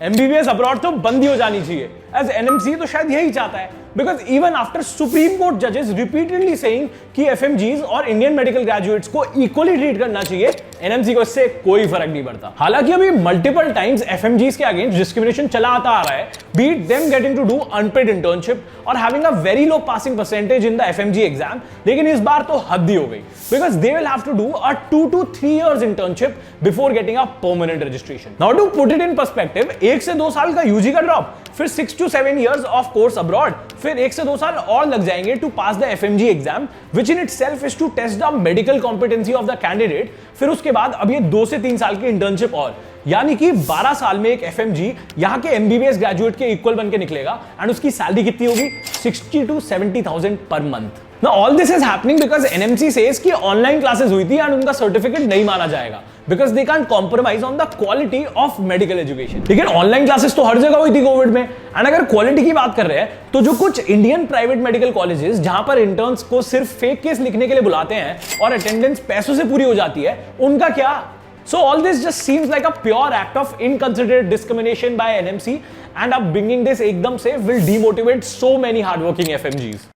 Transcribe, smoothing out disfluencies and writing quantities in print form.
MBBS abroad तो बंद ही हो जानी चाहिए। एज एनएमसी तो शायद यही चाहता है, because even after supreme court जजेस रिपीटेडली सेइंग कि एफएमजीज और इंडियन मेडिकल ग्रेजुएट्स को इक्वली ट्रीट करना चाहिए, एनएमसी को इससे कोई फर्क नहीं पड़ता। हालांकि अभी मल्टीपल टाइम्स एफएमजीज के अगेंस्ट डिस्क्रिमिनेशन चला आता आ रहा है, be it them getting to do unpaid internship और having a very low passing percentage in the FMG exam. लेकिन इस बार तो हद ही हो गई, because they will have to do a 2 to 3 years internship before getting a permanent registration. Now to put it in perspective, 1 से 2 साल का यूजी का ड्रॉप, फिर 6 to 7 years of course abroad, फिर 1 से 2 साल और लग जाएंगे to pass the FMG exam, which in itself is to test the medical competency of the candidate. फिर उसके बाद अब ये 2 से 3 साल की इंटर्नशिप और, यानी कि 12 साल में एक एफएमजी यहाँ के एमबीबीएस ग्रेजुएट के इक्वल बन के निकलेगा। एंड उसकी सैलरी कितनी होगी? 60 to 70,000 per month. Now all this is happening because NMC says कि ऑनलाइन क्लासेस हुई थी एंड उनका सर्टिफिकेट नहीं माना जाएगा, because they can compromise on the quality of medical education. लेकिन ऑनलाइन क्लासेस तो हर जगह हुई थी कोविड में। एंड अगर क्वालिटी की बात कर रहे हैं तो जो कुछ इंडियन प्राइवेट मेडिकल कॉलेजेस जहां पर इंटर्न्स को सिर्फ फेक केस लिखने के लिए बुलाते हैं और अटेंडेंस पैसों से पूरी हो जाती है, उनका क्या? So all this just seems like a pure act of inconsiderate discrimination by NMC, and अब bringing this एकदम से will demotivate so many hardworking FMGs.